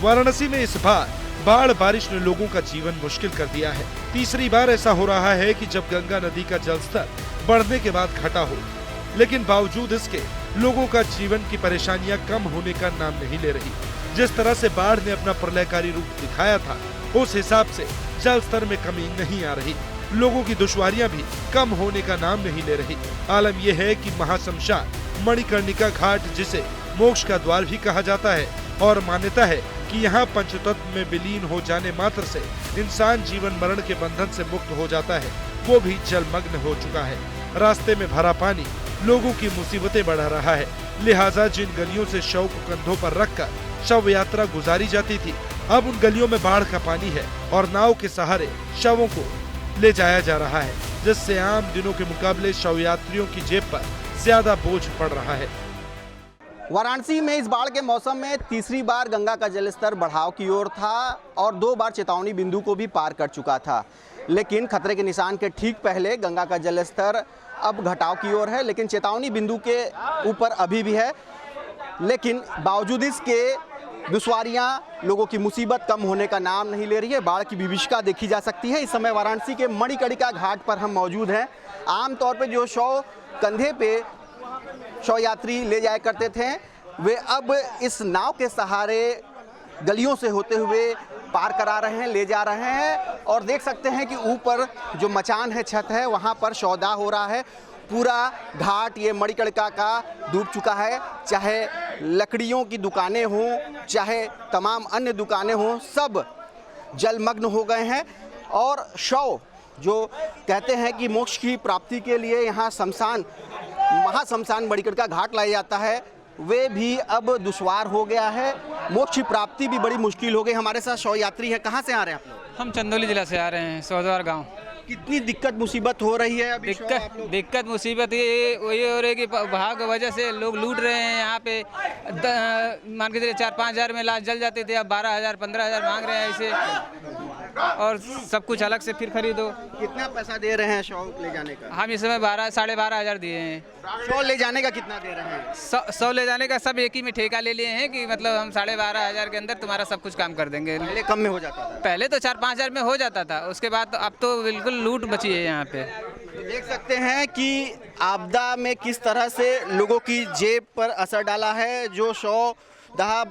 वाराणसी में इस बार बाढ़ बारिश ने लोगों का जीवन मुश्किल कर दिया है। तीसरी बार ऐसा हो रहा है कि जब गंगा नदी का जलस्तर बढ़ने के बाद घटा हो, लेकिन बावजूद इसके लोगों का जीवन की परेशानियां कम होने का नाम नहीं ले रही। जिस तरह से बाढ़ ने अपना प्रलयकारी रूप दिखाया था, उस हिसाब से जल स्तर में कमी नहीं आ रही। लोगों की दुश्वारियां भी कम होने का नाम नहीं ले रही। आलम यह है कि महाशमशान मणिकर्णिका घाट, जिसे मोक्ष का द्वार भी कहा जाता है और मान्यता है कि यहाँ पंचतत्व में विलीन हो जाने मात्र से इंसान जीवन मरण के बंधन से मुक्त हो जाता है, वो भी जलमग्न हो चुका है। रास्ते में भरा पानी लोगों की मुसीबतें बढ़ा रहा है। लिहाजा जिन गलियों से शव को कंधों पर रखकर शव यात्रा गुजारी जाती थी, अब उन गलियों में बाढ़ का पानी है और नाव के सहारे शवों को ले जाया जा रहा है, जिससे आम दिनों के मुकाबले शव यात्रियों की जेब पर ज्यादा बोझ पड़ रहा है। वाराणसी में इस बाढ़ के मौसम में तीसरी बार गंगा का जलस्तर बढ़ाव की ओर था और 2 बार चेतावनी बिंदु को भी पार कर चुका था। लेकिन खतरे के निशान के ठीक पहले गंगा का जलस्तर अब घटाव की ओर है, लेकिन चेतावनी बिंदु के ऊपर अभी भी है। लेकिन बावजूद इसके दुश्वारियां, लोगों की मुसीबत कम होने का नाम नहीं ले रही है। बाढ़ की विभीषिका देखी जा सकती है। इस समय वाराणसी के मणिकर्णिका घाट पर हम मौजूद हैं। आमतौर पर जो शव कंधे पे शव यात्री ले जाया करते थे, वे अब इस नाव के सहारे गलियों से होते हुए पार करा रहे हैं, ले जा रहे हैं। और देख सकते हैं कि ऊपर जो मचान है, छत है, वहाँ पर शवदाह हो रहा है। पूरा घाट ये मणिकर्णिका का डूब चुका है। चाहे लकड़ियों की दुकानें हों, चाहे तमाम अन्य दुकानें हों, सब जलमग्न हो गए हैं। और शव जो कहते हैं कि मोक्ष की प्राप्ति के लिए यहाँ शमशान, महाशमशान मणिकर्णिका घाट लाया जाता है, वे भी अब दुश्वार हो गया है। मोक्ष की प्राप्ति भी बड़ी मुश्किल हो गई। हमारे साथ शव यात्री है। कहाँ से आ रहे हैं आप लोग? हम चंदौली जिला से आ रहे हैं, सौदार गांव। कितनी दिक्कत मुसीबत हो रही है अभी? दिक्कत मुसीबत ये वही हो रही है कि भाव की वजह से लोग लूट रहे हैं। यहाँ पे मान के चलिए 4-5 हज़ार में लाश जल जाते थे, अब 12,000 15,000 मांग रहे हैं ऐसे। और सब कुछ अलग से फिर खरीदो। कितना पैसा दे रहे हैं शव ले जाने का? हम इस समय 12-12.5 हज़ार दिए हैं। शव ले जाने का कितना दे रहे हैं? 100 ले जाने का सब एक ही में ठेका ले लिए हैं कि मतलब हम 12,500 के अंदर तुम्हारा सब कुछ काम कर देंगे। पहले कम में हो जाता था? पहले तो 4-5 हज़ार में हो जाता था, उसके बाद तो अब तो बिल्कुल लूट बची है यहाँ पे। देख सकते हैं कि आपदा में किस तरह से लोगों की जेब पर असर डाला है। जो शव दाह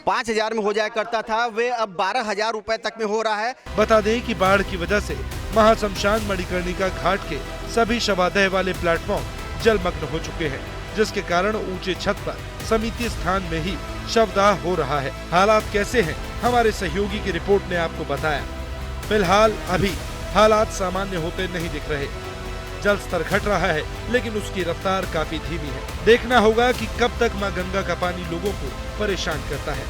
5,000 में हो जाया करता था, वे अब 12,000 रुपए तक में हो रहा है। बता दें कि बाढ़ की वजह से महाशमशान मणिकर्णिका घाट के सभी शवादेह वाले प्लेटफॉर्म जलमग्न हो चुके हैं, जिसके कारण ऊंचे छत पर समिति स्थान में ही शवदाह हो रहा है। हालात कैसे हैं, हमारे सहयोगी की रिपोर्ट ने आपको बताया। फिलहाल अभी हालात सामान्य होते नहीं दिख रहे। जल स्तर घट रहा है, लेकिन उसकी रफ्तार काफी धीमी है। देखना होगा कि कब तक मां गंगा का पानी लोगों को परेशान करता है।